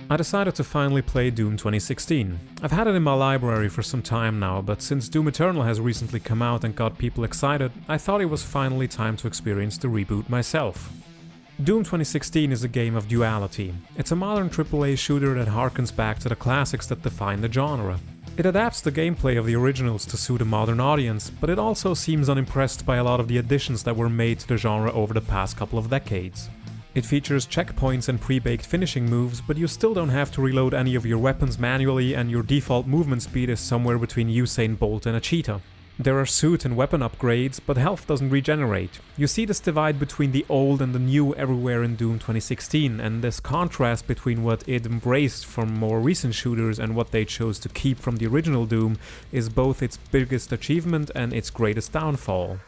I decided to finally play Doom 2016. I've had it in my library for some time now, but since Doom Eternal has recently come out and got people excited, I thought it was finally time to experience the reboot myself. Doom 2016 is a game of duality. It's a modern AAA shooter that harkens back to the classics that define the genre. It adapts the gameplay of the originals to suit a modern audience, but it also seems unimpressed by a lot of the additions that were made to the genre over the past couple of decades. It features checkpoints and pre-baked finishing moves, but you still don't have to reload any of your weapons manually, and your default movement speed is somewhere between Usain Bolt and a cheetah. There are suit and weapon upgrades, but health doesn't regenerate. You see this divide between the old and the new everywhere in Doom 2016, and this contrast between what it embraced from more recent shooters and what they chose to keep from the original Doom is both its biggest achievement and its greatest downfall.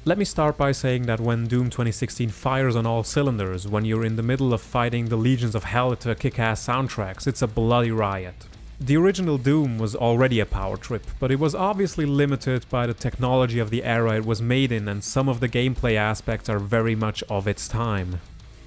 Let me start by saying that when Doom 2016 fires on all cylinders, when you're in the middle of fighting the legions of hell to kick-ass soundtracks, it's a bloody riot. The original Doom was already a power trip, but it was obviously limited by the technology of the era it was made in, and some of the gameplay aspects are very much of its time.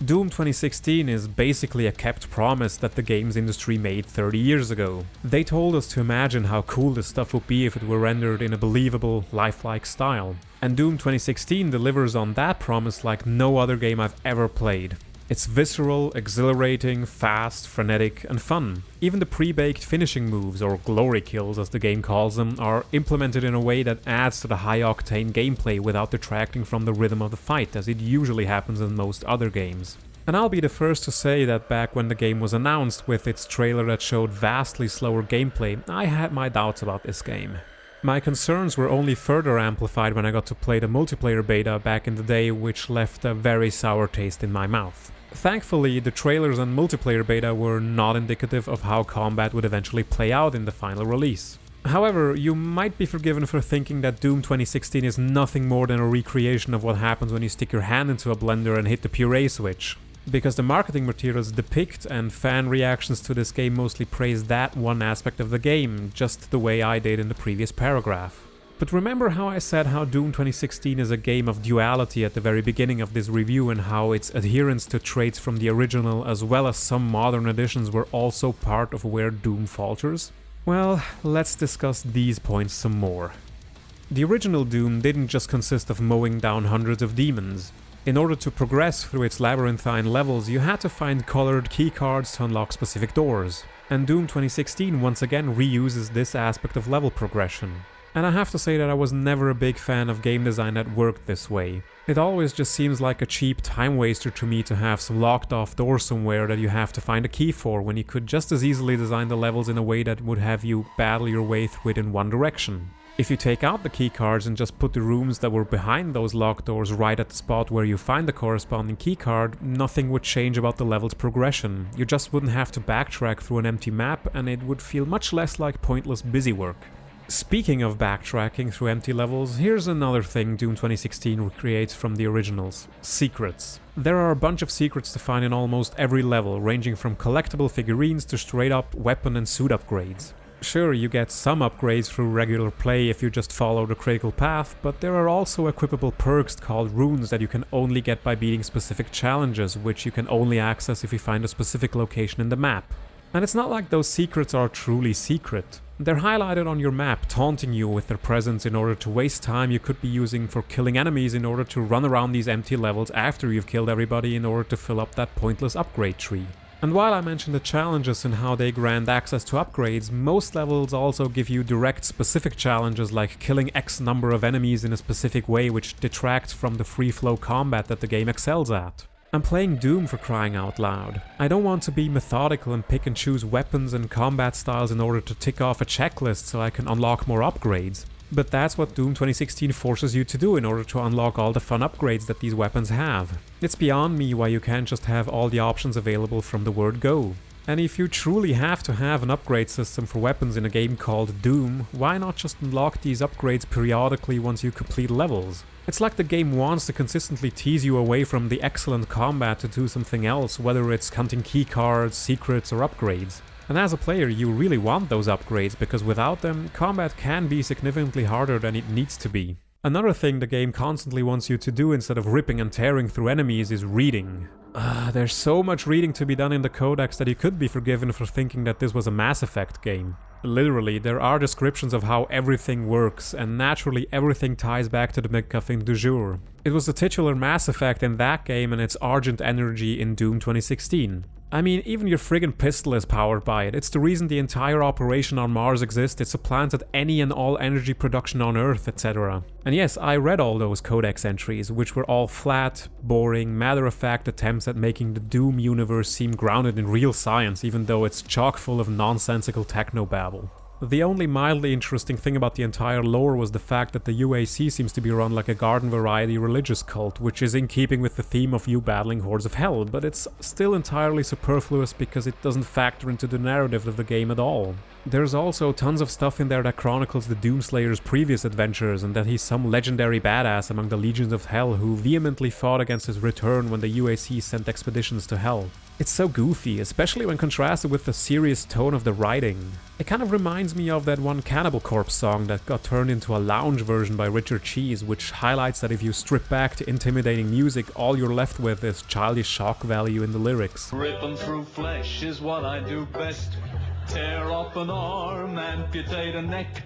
Doom 2016 is basically a kept promise that the games industry made 30 years ago. They told us to imagine how cool this stuff would be if it were rendered in a believable, lifelike style. And Doom 2016 delivers on that promise like no other game I've ever played. It's visceral, exhilarating, fast, frenetic, and fun. Even the pre-baked finishing moves, or glory kills as the game calls them, are implemented in a way that adds to the high-octane gameplay without detracting from the rhythm of the fight, as it usually happens in most other games. And I'll be the first to say that back when the game was announced with its trailer that showed vastly slower gameplay, I had my doubts about this game. My concerns were only further amplified when I got to play the multiplayer beta back in the day, which left a very sour taste in my mouth. Thankfully, the trailers and multiplayer beta were not indicative of how combat would eventually play out in the final release. However, you might be forgiven for thinking that Doom 2016 is nothing more than a recreation of what happens when you stick your hand into a blender and hit the puree switch. Because the marketing materials depict and fan reactions to this game mostly praise that one aspect of the game, just the way I did in the previous paragraph. But remember how I said how Doom 2016 is a game of duality at the very beginning of this review, and how its adherence to traits from the original as well as some modern additions were also part of where Doom falters? Well, let's discuss these points some more. The original Doom didn't just consist of mowing down hundreds of demons. In order to progress through its labyrinthine levels, you had to find colored keycards to unlock specific doors. And Doom 2016 once again reuses this aspect of level progression. And I have to say that I was never a big fan of game design that worked this way. It always just seems like a cheap time waster to me to have some locked off door somewhere that you have to find a key for, when you could just as easily design the levels in a way that would have you battle your way through it in one direction. If you take out the keycards and just put the rooms that were behind those locked doors right at the spot where you find the corresponding keycard, nothing would change about the level's progression. You just wouldn't have to backtrack through an empty map, and it would feel much less like pointless busywork. Speaking of backtracking through empty levels, here's another thing Doom 2016 recreates from the originals: secrets. There are a bunch of secrets to find in almost every level, ranging from collectible figurines to straight up weapon and suit upgrades. Sure, you get some upgrades through regular play if you just follow the critical path, but there are also equipable perks called runes that you can only get by beating specific challenges, which you can only access if you find a specific location in the map. And it's not like those secrets are truly secret. They're highlighted on your map, taunting you with their presence in order to waste time you could be using for killing enemies in order to run around these empty levels after you've killed everybody in order to fill up that pointless upgrade tree. And while I mentioned the challenges and how they grant access to upgrades, most levels also give you direct specific challenges like killing X number of enemies in a specific way, which detracts from the free flow combat that the game excels at. I'm playing Doom, for crying out loud. I don't want to be methodical and pick and choose weapons and combat styles in order to tick off a checklist so I can unlock more upgrades. But that's what Doom 2016 forces you to do in order to unlock all the fun upgrades that these weapons have. It's beyond me why you can't just have all the options available from the word go. And if you truly have to have an upgrade system for weapons in a game called Doom, why not just unlock these upgrades periodically once you complete levels? It's like the game wants to consistently tease you away from the excellent combat to do something else, whether it's hunting keycards, secrets, or upgrades. And as a player, you really want those upgrades, because without them, combat can be significantly harder than it needs to be. Another thing the game constantly wants you to do instead of ripping and tearing through enemies is reading. There's so much reading to be done in the codex that you could be forgiven for thinking that this was a Mass Effect game. Literally, there are descriptions of how everything works, and naturally everything ties back to the MacGuffin du jour. It was the titular Mass Effect in that game and its Argent energy in Doom 2016. I mean, even your friggin' pistol is powered by it. It's the reason the entire operation on Mars exists. It supplanted any and all energy production on Earth, etc. And yes, I read all those codex entries, which were all flat, boring, matter-of-fact attempts at making the Doom universe seem grounded in real science, even though it's chock full of nonsensical technobabble. The only mildly interesting thing about the entire lore was the fact that the UAC seems to be run like a garden variety religious cult, which is in keeping with the theme of you battling hordes of hell, but it's still entirely superfluous because it doesn't factor into the narrative of the game at all. There's also tons of stuff in there that chronicles the Doomslayer's previous adventures and that he's some legendary badass among the legions of hell who vehemently fought against his return when the UAC sent expeditions to hell. It's so goofy, especially when contrasted with the serious tone of the writing. It kind of reminds me of that one Cannibal Corpse song that got turned into a lounge version by Richard Cheese, which highlights that if you strip back to intimidating music, all you're left with is childish shock value in the lyrics. Ripping through flesh is what I do best. Tear up an arm, amputate a neck.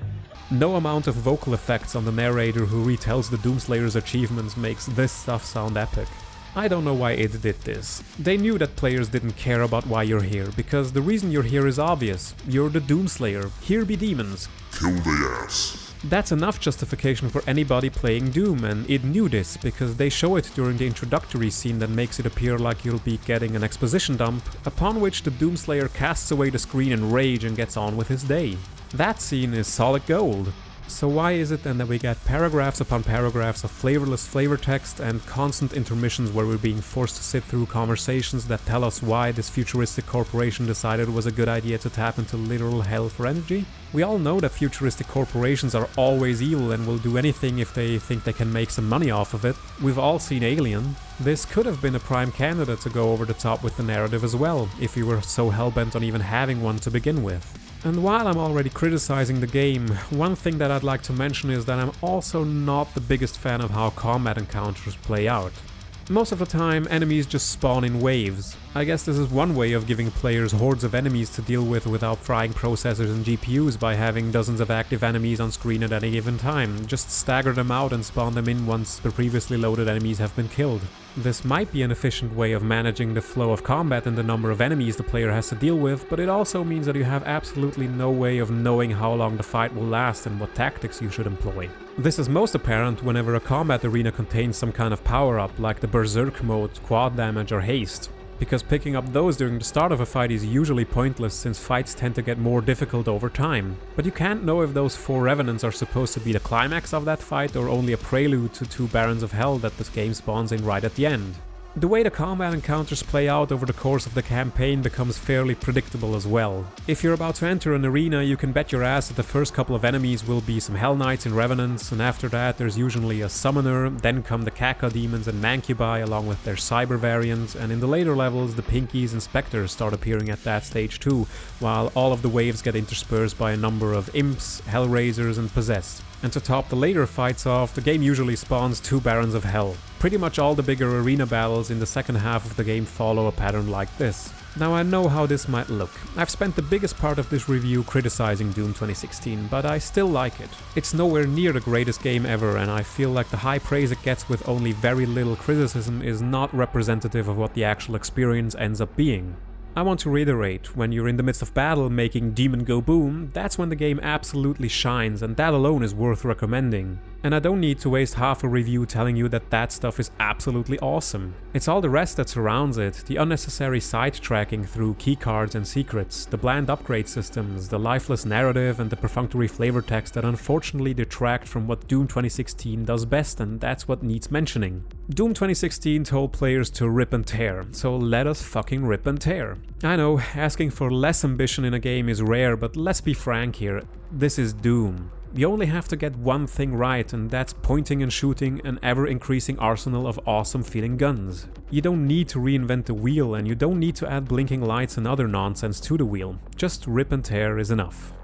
No amount of vocal effects on the narrator who retells the Doomslayer's achievements makes this stuff sound epic. I don't know why id did this. They knew that players didn't care about why you're here, because the reason you're here is obvious. You're the Doomslayer. Here be demons. Kill their ass. That's enough justification for anybody playing Doom, and id knew this, because they show it during the introductory scene that makes it appear like you'll be getting an exposition dump, upon which the Doomslayer casts away the screen in rage and gets on with his day. That scene is solid gold. So why is it then that we get paragraphs upon paragraphs of flavorless flavor text and constant intermissions where we're being forced to sit through conversations that tell us why this futuristic corporation decided it was a good idea to tap into literal hell for energy? We all know that futuristic corporations are always evil and will do anything if they think they can make some money off of it. We've all seen Alien. This could have been a prime candidate to go over the top with the narrative as well, if you were so hellbent on even having one to begin with. And while I'm already criticizing the game, one thing that I'd like to mention is that I'm also not the biggest fan of how combat encounters play out. Most of the time, enemies just spawn in waves. I guess this is one way of giving players hordes of enemies to deal with without frying processors and GPUs by having dozens of active enemies on screen at any given time. Just stagger them out and spawn them in once the previously loaded enemies have been killed. This might be an efficient way of managing the flow of combat and the number of enemies the player has to deal with, but it also means that you have absolutely no way of knowing how long the fight will last and what tactics you should employ. This is most apparent whenever a combat arena contains some kind of power-up, like the Berserk mode, quad damage or haste, because picking up those during the start of a fight is usually pointless since fights tend to get more difficult over time. But you can't know if those 4 revenants are supposed to be the climax of that fight or only a prelude to 2 barons of hell that this game spawns in right at the end. The way the combat encounters play out over the course of the campaign becomes fairly predictable as well. If you're about to enter an arena, you can bet your ass that the first couple of enemies will be some Hell Knights and Revenants, and after that there's usually a Summoner, then come the Kaka Demons and Mancubi along with their Cyber variants, and in the later levels the Pinkies and Spectres start appearing at that stage too, while all of the waves get interspersed by a number of Imps, Hellraisers and Possessed. And to top the later fights off, the game usually spawns 2 Barons of Hell. Pretty much all the bigger arena battles in the second half of the game follow a pattern like this. Now I know how this might look. I've spent the biggest part of this review criticizing Doom 2016, but I still like it. It's nowhere near the greatest game ever, and I feel like the high praise it gets with only very little criticism is not representative of what the actual experience ends up being. I want to reiterate, when you're in the midst of battle making Demon go boom, that's when the game absolutely shines, and that alone is worth recommending. And I don't need to waste half a review telling you that that stuff is absolutely awesome. It's all the rest that surrounds it, the unnecessary sidetracking through keycards and secrets, the bland upgrade systems, the lifeless narrative and the perfunctory flavor text that unfortunately detract from what Doom 2016 does best, and that's what needs mentioning. Doom 2016 told players to rip and tear, so let us fucking rip and tear. I know, asking for less ambition in a game is rare, but let's be frank here, this is Doom. You only have to get one thing right, and that's pointing and shooting an ever-increasing arsenal of awesome-feeling guns. You don't need to reinvent the wheel, and you don't need to add blinking lights and other nonsense to the wheel. Just rip and tear is enough.